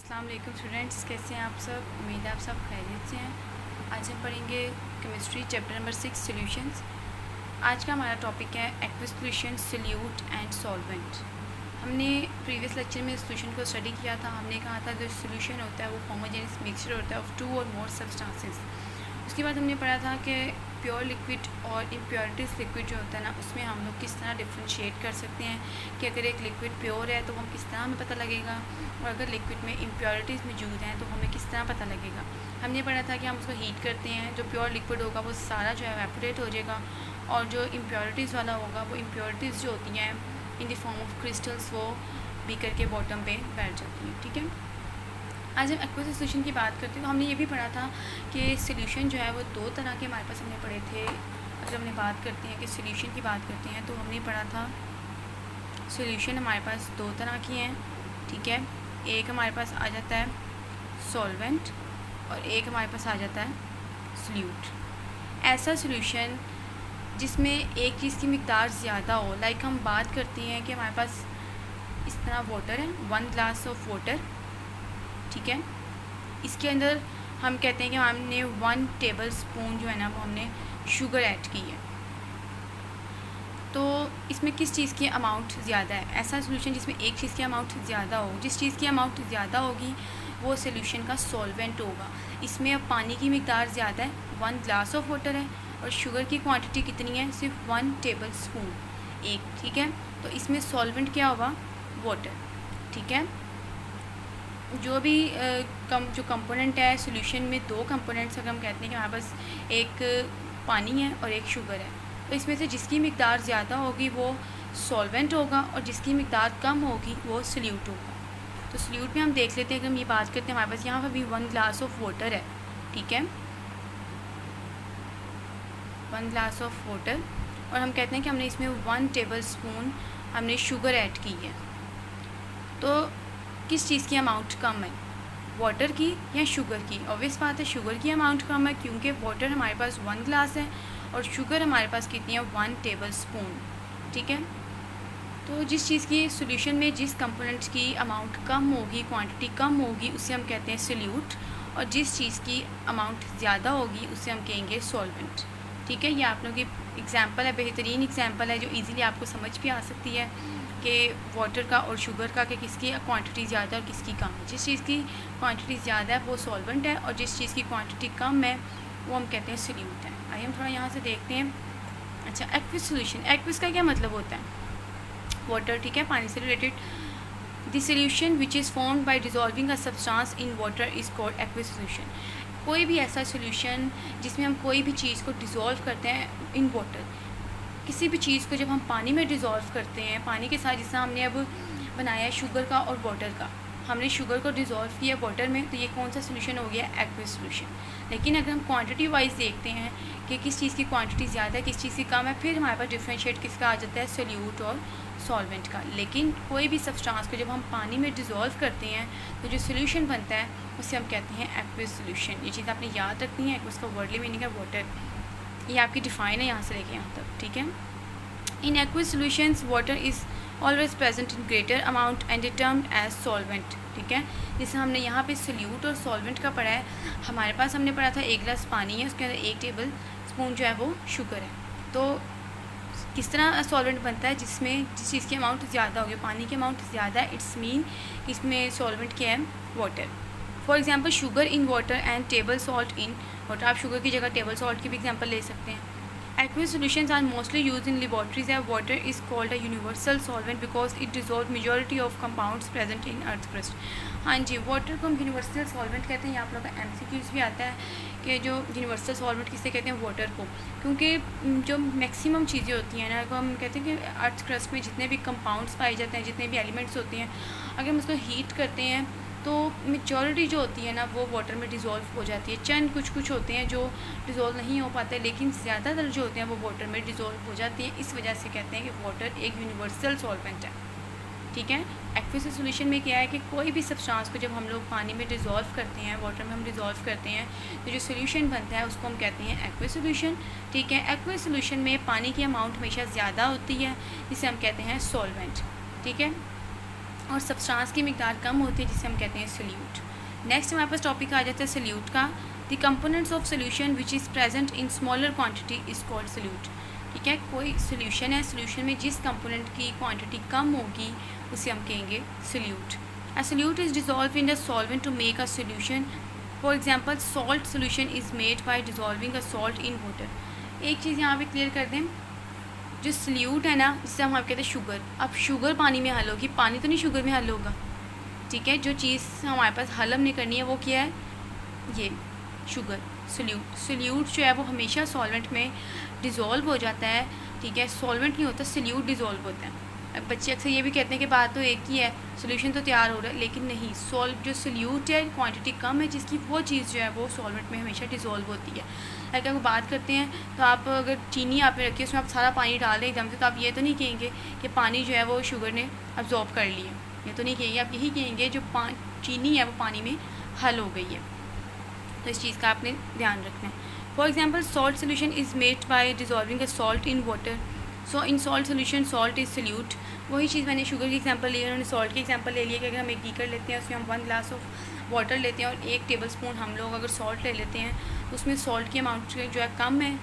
अस्सलाम वालेकुम स्टूडेंट्स, कैसे हैं आप सब। उम्मीद है आप सब खैरियत से हैं। आज हम पढ़ेंगे केमिस्ट्री चैप्टर नंबर 6 सॉल्यूशंस। आज का हमारा टॉपिक है aqueous solution, solute and solvent. हमने प्रीवियस लेक्चर में सॉल्यूशन को स्टडी किया था। हमने कहा था जो सॉल्यूशन होता है वो होमोजेनियस मिक्सचर होता है ऑफ टू और मोर सब्सटेंसेस। उसके बाद हमने पढ़ा था कि प्योर लिक्विड और इम्प्योरिटीज़ लिक्विड जो होता है ना, उसमें हम लोग किस तरह डिफ्रेंशिएट कर सकते हैं कि अगर एक लिक्विड प्योर है तो हम किस तरह हमें पता लगेगा, और अगर लिक्विड में इम्प्योरिटीज़ मौजूद हैं तो हमें किस तरह पता लगेगा। हमने पढ़ा था कि हम उसको हीट करते हैं, जो प्योर लिक्विड होगा वो सारा जो है एवेपोरेट हो जाएगा, और जो इम्प्योरिटीज़ वाला होगा वो इम्प्योरिटीज़ जो होती हैं in the form of crystals वो बीकर के बॉटम पे बैठ जाती हैं। ठीक है, आज हम एक्वस सॉल्यूशन की बात करते हैं तो हमने ये भी पढ़ा था कि सॉल्यूशन जो है वो दो तरह के हमारे पास हमने पढ़े थे। अगर हमने बात करते हैं कि सॉल्यूशन की बात करते हैं तो हमने पढ़ा था सॉल्यूशन हमारे पास दो तरह की हैं। ठीक है, एक हमारे पास आ जाता है सॉल्वेंट और एक हमारे पास आ जाता है सोल्यूट। ऐसा सॉल्यूशन जिसमें एक चीज़ की मिक़दार ज़्यादा हो, लाइक हम बात करते हैं कि हमारे पास इस तरह वाटर है, 1 ग्लास ऑफ वाटर। ठीक है, इसके अंदर हम कहते हैं कि हमने 1 टेबल स्पून जो है ना वो हमने शुगर ऐड की है। तो इसमें किस चीज़ की अमाउंट ज़्यादा है? ऐसा सॉल्यूशन जिसमें एक चीज़ की अमाउंट ज़्यादा हो, जिस चीज़ की अमाउंट ज़्यादा होगी वो सॉल्यूशन का सॉल्वेंट होगा। इसमें अब पानी की मिक़दार ज़्यादा है, 1 ग्लास ऑफ वाटर है, और शुगर की क्वांटिटी कितनी है? सिर्फ 1 टेबल स्पून एक। ठीक है, तो इसमें सॉल्वेंट क्या होगा? वाटर। ठीक है, जो भी जो कंपोनेंट है सॉल्यूशन में, दो कंपोनेंट्स अगर हम कहते हैं कि हमारे पास एक पानी है और एक शुगर है, तो इसमें से जिसकी मिक़दार ज़्यादा होगी वो सॉल्वेंट होगा और जिसकी मिक़दार कम होगी वो सोल्यूट होगा। तो सोल्यूट में हम देख लेते हैं, अगर हम ये बात करते हैं हमारे पास यहाँ पर भी 1 ग्लास ऑफ वाटर है। ठीक है, 1 ग्लास ऑफ वाटर, और हम कहते हैं कि हमने इसमें 1 टेबल स्पून हमने शुगर ऐड की है। तो किस चीज़ की अमाउंट कम है, वाटर की या शुगर की? ऑब्वियस बात है शुगर की अमाउंट कम है, क्योंकि वाटर हमारे पास 1 ग्लास है और शुगर हमारे पास कितनी है? 1 टेबल स्पून। ठीक है, तो जिस चीज़ की सॉल्यूशन में जिस कंपोनेंट्स की अमाउंट कम होगी, क्वांटिटी कम होगी, उसे हम कहते हैं सोल्यूट, और जिस चीज़ की अमाउंट ज़्यादा होगी उसे हम कहेंगे सॉल्वेंट। ठीक है, ये आप लोगों की एग्जांपल है, बेहतरीन एग्जांपल है जो इजीली आपको समझ भी आ सकती है कि वाटर का और शुगर का कि किसकी क्वांटिटी ज़्यादा और किसकी कम है। जिस चीज़ की क्वांटिटी ज़्यादा है वो सॉल्वेंट है, और जिस चीज़ की क्वांटिटी कम है वो हम कहते हैं सोल्यूट है। आइए हम थोड़ा यहाँ से देखते हैं। अच्छा, एक्वस सॉल्यूशन, एक्वस का क्या मतलब होता है? वाटर। ठीक है, पानी से related. The solution which is formed by dissolving a substance in water is called aqueous solution. कोई भी ऐसा सॉल्यूशन जिसमें हम कोई भी चीज़ को डिज़ोल्व करते हैं इन वाटर, किसी भी चीज़ को जब हम पानी में डिज़ोल्व करते हैं, पानी के साथ, जिससे हमने अब बनाया है शुगर का और वाटर का, हमने शुगर को डिज़ोल्व किया वाटर में, तो ये कौन सा सॉल्यूशन हो गया? Aqueous solution. लेकिन अगर हम क्वांटिटी वाइज देखते हैं कि किस चीज़ की क्वांटिटी ज़्यादा है, किस चीज़ की कम है, फिर हमारे पास डिफ्रेंशिएट किसका आ जाता है? सोल्यूट और सॉल्वेंट का। लेकिन कोई भी सब्सटेंस को जब हम पानी में डिज़ोल्व करते हैं तो जो सोल्यूशन बनता है उसे हम कहते हैं एक्वस सॉल्यूशन। ये चीज़ आपने याद रखनी है। एक्वस का वर्डली मीनिंग है वाटर, ये आपकी डिफ़ाइन है यहाँ से लेके यहाँ तक। ठीक है, in aqueous solutions water is always present in greater amount and termed as solvent. ठीक है, जैसे हमने यहाँ पे सोल्यूट और सॉल्वेंट का पढ़ा है। हमारे पास हमने पढ़ा था 1 ग्लास पानी है, उसके अंदर 1 टेबल स्पून जो है वो शुगर है। तो किस तरह सॉल्वेंट बनता है? जिसमें जिस चीज़ की अमाउंट ज़्यादा होगी, पानी की अमाउंट ज़्यादा है, इट्स मीन इसमें सॉल्वेंट क्या है? Water. For example sugar in water and table salt in water. आप शुगर की जगह टेबल सॉल्ट की भी एग्जांपल ले सकते हैं। Aqueous solutions are mostly used in laboratories as water is called a universal solvent because it dissolves majority of compounds present in earth crust। हाँ जी, water को हम यूनिवर्सल सॉल्वेंट कहते हैं। यहाँ आप लोग का MCQs भी आता है कि जो यूनिवर्सल सॉल्वेंट किससे कहते हैं? वाटर को, क्योंकि जो मैक्सिमम चीज़ें होती हैं ना, को हम कहते हैं कि अर्थ क्रस्ट में जितने भी कंपाउंड्स पाए जाते हैं, जितने भी एलिमेंट्स होते हैं, अगर हम उसको हीट करते हैं तो मेजॉरिटी जो होती है ना वो वाटर में डिज़ोल्व हो जाती है। चंद कुछ होते हैं जो डिज़ोल्व नहीं हो पाते, लेकिन ज़्यादातर जो होते हैं वो वाटर में डिज़ोल्व हो जाती है। इस वजह से कहते हैं कि वाटर एक यूनिवर्सल सॉल्वेंट है। ठीक है, एक्वस सॉल्यूशन में क्या है कि कोई भी सब्सटेंस को जब हम लोग पानी में डिज़ोल्व करते हैं, वाटर में हम डिज़ोल्व करते हैं, तो जो सोल्यूशन बनता है उसको हम कहते हैं एक्वस सॉल्यूशन। ठीक है, एक्वस सॉल्यूशन में पानी की अमाउंट हमेशा ज़्यादा होती है, जिसे हम कहते हैं सॉल्वेंट। ठीक है, और सब्सटेंस की मिकदार कम होती है, जिसे हम कहते हैं सोल्यूट। नेक्स्ट हमारे पास टॉपिक आ जाता है सोल्यूट का। The components of solution which is present in smaller quantity is called solute. ठीक है, कोई सोल्यूशन है, सोल्यूशन में जिस कंपोनेंट की क्वांटिटी कम होगी उसे हम कहेंगे solute. A solute is dissolve in the solvent to make a solution. For example salt solution is made by dissolving a salt in water. एक चीज़ यहाँ पे क्लियर कर दें, जो सोल्यूट है ना, जिससे हम कहते हैं शुगर। अब शुगर पानी में हल होगी, पानी तो नहीं शुगर में हल होगा। ठीक है, जो चीज़ हमारे पास हल हमने करनी है वो क्या है, ये शुगर। सोल्यूट जो है वो हमेशा सॉल्वेंट में डिज़ोल्व हो जाता है। ठीक है, सॉल्वेंट नहीं होता, सोल्यूट डिज़ोल्व होता है। अब बच्चे अक्सर ये भी कहते हैं कि बात तो एक ही है, सोल्यूशन तो तैयार हो रहा है, लेकिन नहीं, जो सोल्यूट है क्वांटिटी कम है जिसकी, वो चीज़ जो है वो सॉल्वेंट में हमेशा डिज़ोल्व होती है। अगर वो बात करते हैं तो आप अगर चीनी आपने रखी है, उसमें आप सारा पानी डाल दें एकदम से, तो आप ये तो नहीं कहेंगे कि पानी जो है वो शुगर ने अब्जॉर्ब कर लिया, ये तो नहीं कहेंगे। आप यही कहेंगे जो चीनी है वो पानी में हल हो गई है। तो इस चीज़ का आपने ध्यान रखना है। For example salt solution is made by dissolving a salt in water. So in salt solution salt is solute. वही चीज़ मैंने शुगर की एग्जांपल ली है, उन्होंने सॉल्ट की एग्जांपल ले लिया कि अगर हम एक बीकर लेते हैं, उसमें हम 1 ग्लास ऑफ वाटर लेते हैं और 1 टेबल स्पून हम लोग अगर सॉल्ट ले लेते हैं, तो उसमें सॉल्ट की अमाउंट जो है कम है,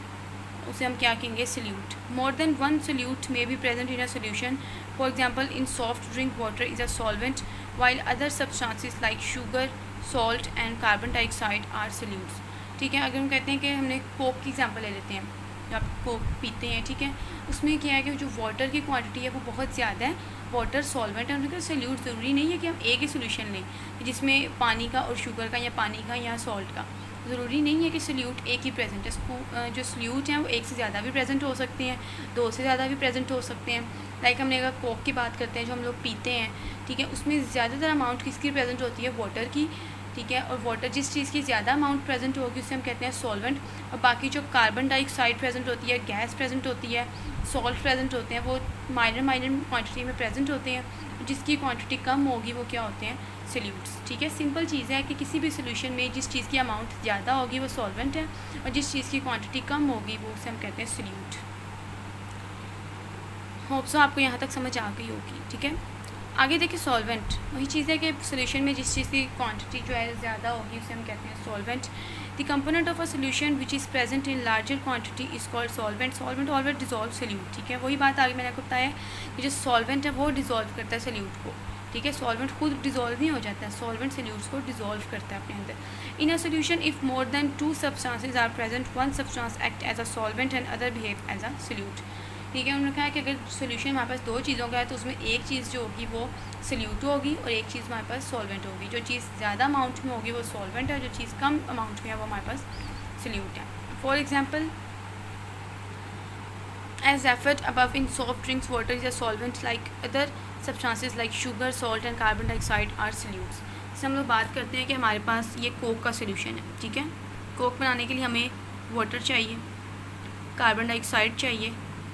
उसे हम क्या कहेंगे, solute. More than one solute may be present in a solution. For example in soft drink water is a solvent while other substances like sugar, salt and carbon dioxide are solutes. ठीक है, अगर हम कहते हैं कि हमने Coke की example ले लेते हैं, जब आप कोक पीते हैं, ठीक है, उसमें क्या है कि जो वाटर की क्वांटिटी है वो बहुत ज़्यादा है, वाटर सॉल्वेंट है, उनका सोल्यूट ज़रूरी नहीं है कि हम एक ही सोल्यूशन लें जिसमें पानी का और शुगर का, या पानी का या सॉल्ट का। ज़रूरी नहीं है कि सोल्यूट एक ही प्रेजेंट है। जो सोल्यूट हैं वो एक से ज़्यादा भी प्रेजेंट हो सकते हैं, 2 से ज़्यादा भी प्रेजेंट हो सकते हैं। लाइक हमने अगर कोक की बात करते हैं जो हम लोग पीते हैं, ठीक है, उसमें ज़्यादातर अमाउंट किसकी प्रेजेंट होती है, वाटर की। ठीक है, और वाटर जिस चीज़ की ज़्यादा अमाउंट प्रेजेंट होगी उसे हम कहते हैं सॉल्वेंट। और बाकी जो कार्बन डाइऑक्साइड प्रेजेंट होती है, गैस प्रेजेंट होती है, सॉल्ट प्रेजेंट होते हैं, वो माइनर क्वांटिटी में प्रेजेंट होते हैं। जिसकी क्वांटिटी कम होगी वो क्या होते हैं, सोल्यूट्स। ठीक है, सिंपल चीज़ है कि किसी भी सोल्यूशन में जिस चीज़ की अमाउंट ज़्यादा होगी वो सॉल्वेंट है, और जिस चीज़ की क्वांटिटी कम होगी वो उसे हम कहते हैं सोल्यूट। होप सो आपको यहाँ तक समझ आ गई होगी। ठीक है, आगे देखिए सॉल्वेंट। वही चीज़ है कि सोल्यूशन में जिस चीज़ की क्वांटिटी जो है ज़्यादा होगी उसे हम कहते हैं solvent. The component of a solution which is present in larger quantity is called solvent. Solvent always dissolve solute. ठीक है, वही बात आगे मैंने आपको बताया कि जो सॉल्वेंट है वो डिजॉल्व करता है सोल्यूट को। ठीक है, सॉल्वेंट खुद डिजॉल्व नहीं हो जाता है, सॉल्वेंट सोल्यूट्स को डिजॉल्व करता है अपने अंदर। In a solution if more than 2 substances are present, one substance act as a solvent and other behave as a solute. ठीक है, उन्होंने कहा कि अगर सोल्यूशन हमारे पास 2 चीज़ों का है तो उसमें एक चीज़ जो होगी वो सोल्यूट होगी और एक चीज़ हमारे पास सॉल्वेंट होगी। जो चीज़ ज़्यादा अमाउंट में होगी वो सॉल्वेंट है, जो चीज़ कम अमाउंट में है वो हमारे पास सोल्यूट है। For example as effort above in soft drinks water is a solvent like other substances like sugar, salt and carbon dioxide are solutes. इससे हम लोग बात करते हैं कि हमारे पास ये कोक का सोल्यूशन है। ठीक है, कोक बनाने के लिए हमें वाटर चाहिए, कार्बन डाइऑक्साइड चाहिए,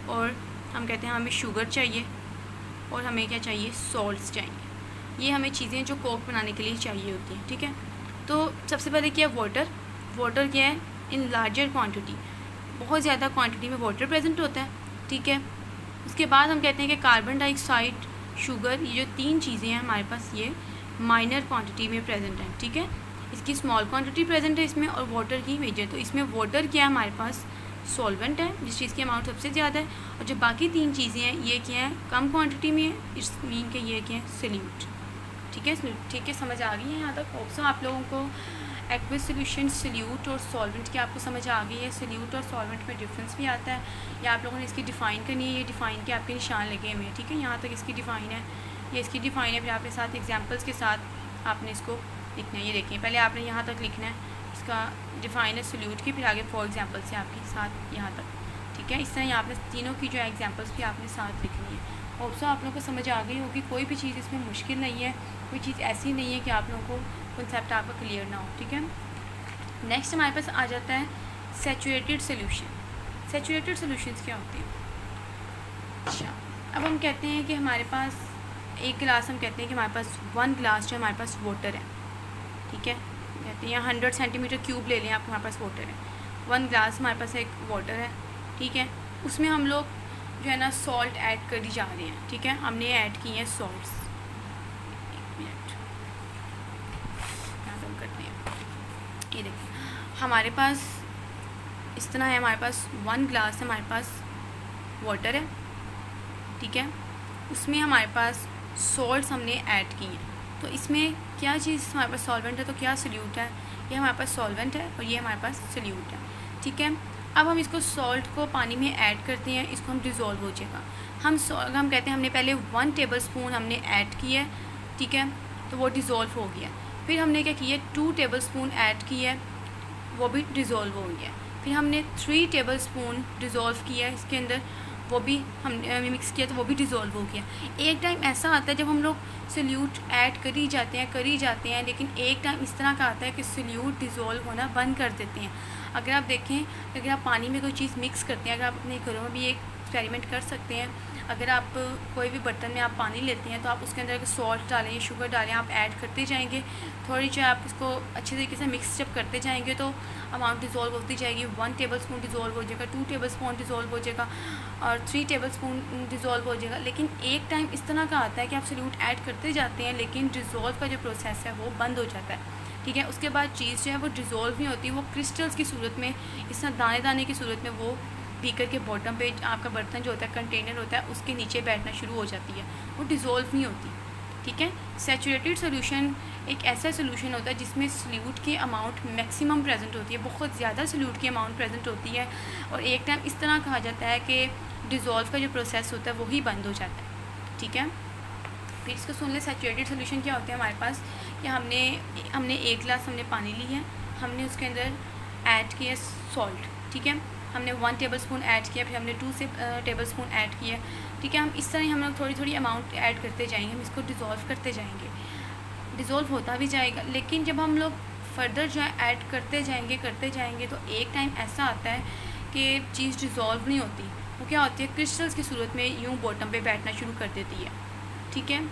और हम कहते हैं हमें शुगर चाहिए, और हमें क्या चाहिए, सॉल्ट्स चाहिए। ये हमें चीज़ें जो कोक बनाने के लिए चाहिए होती हैं। ठीक है, तो सबसे पहले क्या है, वाटर क्या है, इन लार्जर क्वांटिटी, बहुत ज़्यादा क्वांटिटी में वाटर प्रेजेंट होता है। ठीक है, उसके बाद हम कहते हैं कि कार्बन डाइऑक्साइड, शुगर, ये जो 3 चीज़ें हैं हमारे पास ये माइनर क्वांटिटी में प्रेजेंट हैं। ठीक है, इसकी स्मॉल क्वांटिटी प्रेजेंट है इसमें, और वाटर की मेजर। तो इसमें वाटर क्या है हमारे पास, सॉल्वेंट है, जिस चीज़ की अमाउंट सबसे ज़्यादा है, और जो बाकी 3 चीज़ें हैं ये क्या है, कम क्वांटिटी में है, इस मीन के ये क्या है, सोल्यूट। ठीक है, ठीक है, समझ आ गई है यहाँ तक। ऑप्शन आप लोगों को एक्वस सोल्यूशन, सोल्यूट और सॉल्वेंट की आपको समझ आ गई है। सोल्यूट और सॉल्वेंट में डिफरेंस भी आता है, या आप लोगों ने इसकी डिफ़ाइन करनी है, ये डिफ़ाइन के आपके निशान लगे हुए हैं। ठीक है, यहाँ तक इसकी डिफ़ाइन है, ये इसकी डिफ़ाइन है, फिर आपके साथ एग्जाम्पल्स के साथ आपने इसको लिखना है। ये देखिए, पहले आपने यहाँ तक लिखना है, इसका डिफ़ाइन है सोल्यूट की, फिर आगे फॉर एग्जाम्पल से आपके साथ यहाँ तक। ठीक है, इस तरह यहाँ पे तीनों की जो है एग्जाम्पल्स भी आपने साथ लिखनी है। ऑल्सो आप लोगों को समझ आ गई होगी, कोई भी चीज़ इसमें मुश्किल नहीं है, कोई चीज़ ऐसी नहीं है कि आप लोगों को कॉन्सेप्ट आपका क्लियर ना हो। ठीक है, नेक्स्ट हमारे पास आ जाता है सैचुरेटेड सोल्यूशन। सैचुरेटेड सॉल्यूशंस क्या होते हैं। अच्छा, अब हम कहते हैं कि हमारे पास एक गिलास, हम कहते हैं कि हमारे पास 1 गिलास जो हमारे पास वाटर है। ठीक है, कहते हैं 100 सेंटीमीटर क्यूब ले लें आप, हमारे पास वाटर है, 1 गिलास हमारे पास एक वाटर है। ठीक है, उसमें हम लोग जो है ना सॉल्ट ऐड कर दी जा रहे हैं। ठीक है, हमने ऐड किए हैं सॉल्ट्स। ये देखिए हमारे पास इस तरह है, हमारे पास 1 ग्लास है, हमारे पास वाटर है, ठीक है। उसमें हमारे पास सॉल्ट्स हमने ऐड किए हैं। तो इसमें क्या चीज़ हमारे पास सॉल्वेंट है, तो क्या सोल्यूट है, ये हमारे पास सॉल्वेंट है और ये हमारे पास सोल्यूट है, ठीक है। अब हम इसको सॉल्ट को पानी में ऐड करते हैं, इसको हम डिज़ोल्व हो जाएगा। हम कहते हैं हमने पहले 1 टेबल स्पून हमने ऐड किया है, ठीक है, तो वो डिज़ोल्व हो गया। फिर हमने क्या किया, 2 टेबल स्पून ऐड किया है, वो भी डिज़ोल्व हो गया। फिर हमने 3 टेबल स्पून डिज़ोल्व किया है इसके अंदर, वो भी हमने मिक्स किया तो वो भी डिज़ोल्व हो गया। एक टाइम ऐसा आता है जब हम लोग सोल्यूट ऐड करी जाते हैं, लेकिन एक टाइम इस तरह का आता है कि सोल्यूट डिज़ोल्व होना बंद कर देते हैं। अगर आप देखें, अगर आप पानी में कोई चीज़ मिक्स करते हैं, अगर आप अपने घरों में भी एक एक्सपेरिमेंट कर सकते हैं, अगर आप कोई भी बर्तन में आप पानी लेते हैं तो आप उसके अंदर सॉल्ट डालें, शुगर डालें, आप ऐड करते जाएंगे, थोड़ी सी आप इसको अच्छे तरीके से मिक्स जब करते जाएंगे तो अमाउंट डिज़ोल्व होती जाएगी। 1 टेबल स्पून डिज़ोल्व हो जाएगा, 2 टेबल स्पून डिज़ोल्व हो जाएगा और 3 टेबल स्पून डिज़ोल्व हो जाएगा। लेकिन एक टाइम इस तरह का आता है कि आप सोल्यूट ऐड करते जाते हैं लेकिन डिज़ोल्व का जो प्रोसेस है वो बंद हो जाता है, ठीक है। उसके बाद चीज़ जो है वो डिज़ोल्व नहीं होती, वो क्रिस्टल्स की सूरत में, इस तरह दाने दाने की सूरत में वो बीकर के बॉटम पे आपका बर्तन जो होता है, कंटेनर होता है, उसके नीचे बैठना शुरू हो जाती है, वो डिज़ोल्व नहीं होती, ठीक है। सैचुरेटेड सोल्यूशन एक ऐसा सोल्यूशन होता है जिसमें सोल्यूट की अमाउंट मैक्सिमम प्रेजेंट होती है, बहुत ज़्यादा सोल्यूट की अमाउंट प्रेजेंट होती है और एक टाइम इस तरह कहा जाता है कि डिज़ोल्व का जो प्रोसेस होता है वही बंद हो जाता है, ठीक है। फिर इसको सुन ले, सैचुरेटेड सोल्यूशन क्या होते हैं हमारे पास, कि हमने 1 गिलास हमने पानी ली है, हमने उसके अंदर ऐड किया सॉल्ट, ठीक है, हमने 1 टेबल स्पून ऐड किया, फिर हमने 2 टेबल स्पून ऐड किया, ठीक है। हम इस तरह हम लोग थोड़ी थोड़ी अमाउंट ऐड करते जाएंगे, हम इसको डिज़ोल्व करते जाएंगे, डिज़ोल्व होता भी जाएगा। लेकिन जब हम लोग फर्दर जो है ऐड करते जाएंगे तो एक टाइम ऐसा आता है कि चीज़ डिज़ोल्व नहीं होती, वो क्या होती है, क्रिस्टल्स की सूरत में यूँ बॉटम पे बैठना शुरू कर देती है, ठीक है।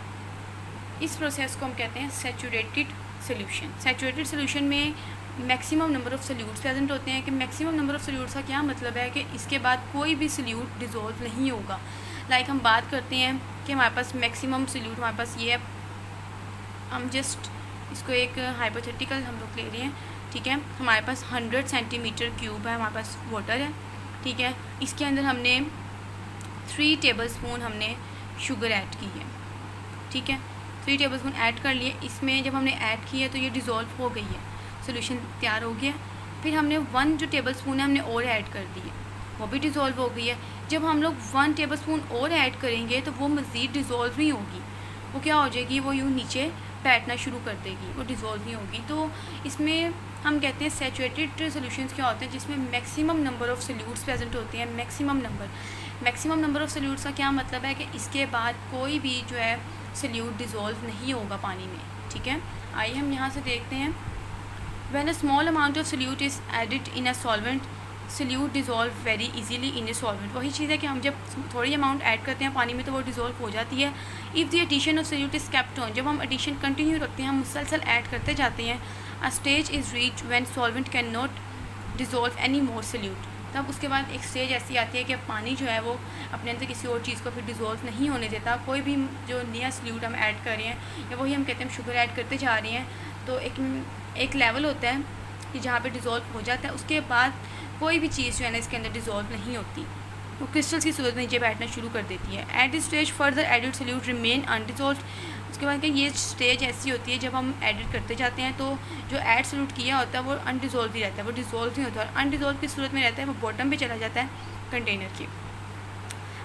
इस प्रोसेस को हम कहते हैं सैचुरेटेड सोल्यूशन। सैचुरेटेड सोल्यूशन में maximum number of solutes present होते हैं। कि मैक्सिमम नंबर ऑफ़ सोल्यूट्स का क्या मतलब है कि इसके बाद कोई भी सोल्यूट डिज़ोल्व नहीं होगा। लाइक हम बात करते हैं कि हमारे पास मैक्सिमम सोल्यूट हमारे पास ये है, हम जस्ट इसको एक हाइपोथेटिकल हम लोग ले रहे हैं, ठीक है। हमारे पास 100 सेंटीमीटर क्यूब है, हमारे पास वाटर है, ठीक है। इसके अंदर हमने 3 टेबल स्पून हमने शुगर ऐड की है, ठीक है, 3 टेबल स्पून ऐड कर लिए। इसमें जब हमने ऐड किया तो ये डिज़ोल्व हो गई है, सोल्यूशन तैयार हो गया। फिर हमने 1 जो टेबल स्पून है हमने और ऐड कर दी है, वो भी डिज़ोल्व हो गई है। जब हम लोग 1 टेबल स्पून और ऐड करेंगे तो वो मज़ीद डिज़ोल्व नहीं होगी, वो क्या हो जाएगी, वो यूँ नीचे बैठना शुरू कर देगी, वो डिज़ोल्व नहीं होगी। तो इसमें हम कहते हैं सैचुरेटेड सोल्यूशंस क्या होते हैं जिसमें maximum number of solutes present होते हैं। मैक्सिमम नंबर ऑफ़ सोल्यूट्स का क्या मतलब है कि इसके बाद कोई भी जो है सोल्यूट डिज़ोल्व नहीं होगा पानी में, ठीक है। आइए हम यहाँ से देखते हैं, when a small amount of solute is added in a solvent solute dissolve very easily in a solvent. वही चीज़ है कि हम जब थोड़ी अमाउंट ऐड करते हैं पानी में तो वो डिज़ोल्व हो जाती है। If the addition of solute is kept on, जब हम एडिशन कंटिन्यू रखते हैं, हम मुसलसल ऐड करते जाते हैं, अ stage is reach when solvent can not dissolve any more solute. तब उसके बाद एक स्टेज ऐसी आती है कि पानी जो है वो अपने अंदर किसी और चीज़ को फिर डिज़ोल्व नहीं होने देता। कोई भी जो नया सोल्यूट हम ऐड कर रहे हैं या वही हम कहते हैं हम शुगर ऐड करते जा रहे हैं, तो एक लेवल होता है कि जहाँ पे डिज़ोल्व हो जाता है, उसके बाद कोई भी चीज़ जो है ना इसके अंदर डिज़ोल्व नहीं होती, वो क्रिस्टल्स की सूरत में नीचे बैठना शुरू कर देती है। At this stage further added solute remain undissolve. उसके बाद क्या, ये स्टेज ऐसी होती है जब हम एडिट करते जाते हैं तो जो ऐड सोल्यूट किया होता है वो अनडिज़ोल्व ही रहता है, वो डिज़ोल्व नहीं होता, और अनडिज़ोल्व की सूरत में रहता है, वो बॉटम पे चला जाता है कंटेनर की।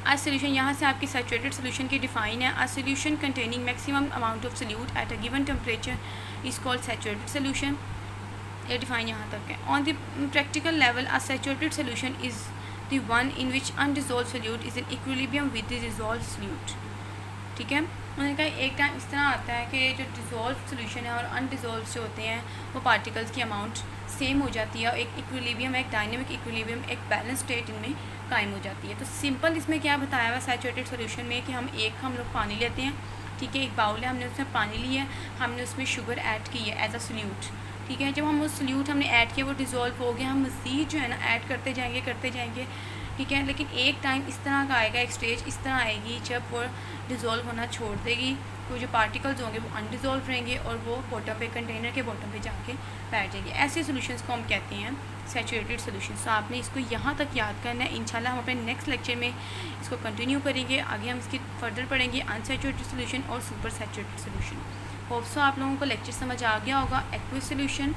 आज सोल्यूशन यहाँ से आपकी सैचुरेटेड सोल्यूशन की डिफाइन है, a solution containing maximum amount of solute at a given temperature is called saturated solution. ये डिफाइन यहाँ तक है। On the practical level a saturated solution is the one in which undissolve solute is in equilibrium with the dissolve solute, ठीक है। उन्होंने कहा एक time इस तरह आता है कि जो डिज़ोल्व सोल्यूशन है और अनडिज़ोल्व जो होते हैं वो पार्टिकल्स की अमाउंट सेम हो जाती है, और एक इक्विलिब्रियम, एक डायनेमिक इक्विलिब्रियम, एक बैलेंस स्टेट इनमें कायम हो जाती है। तो सिंपल इसमें क्या बताया हुआ सैचुरेटेड सोल्यूशन में कि हम लोग पानी लेते हैं, ठीक है, एक बाउल है, हमने उसमें पानी लिया है, हमने उसमें शुगर ऐड की है एज अ सोल्यूट, ठीक है। जब हम उस सोल्यूट हमने ऐड किया वो डिज़ोल्व हो गया, हम मज़ीद जो है ना ऐड करते जाएंगे, ठीक है। लेकिन एक टाइम इस तरह का आएगा, एक स्टेज इस तरह आएगी जब वो डिज़ोल्व होना छोड़ देगी, वो जो पार्टिकल्स होंगे वो अनडिज़ोल्व रहेंगे और वो बॉटम पे, कंटेनर के बॉटम पे जाके बैठ जाएंगे। ऐसे सॉल्यूशंस को हम कहते हैं सैचुरेटेड सॉल्यूशंस। तो आपने इसको यहाँ तक याद करना है। इंशाल्लाह हम अपने नेक्स्ट लेक्चर में इसको कंटिन्यू करेंगे। आगे हम इसकी फर्दर पढ़ेंगे अनसैचुरेटेड सॉल्यूशन और super saturated solution. Hope so आप लोगों को लेक्चर समझ आ गया होगा। एक्वस सॉल्यूशन,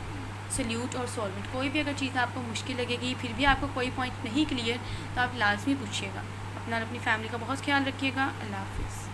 सल्यूट और सॉल्वेंट, कोई भी अगर चीज़ आपको मुश्किल लगेगी, फिर भी आपको कोई पॉइंट नहीं क्लियर, तो आप लाजमी पूछिएगा। अपना और अपनी फैमिली का बहुत ख्याल रखिएगा। अल्लाह हाफिज़।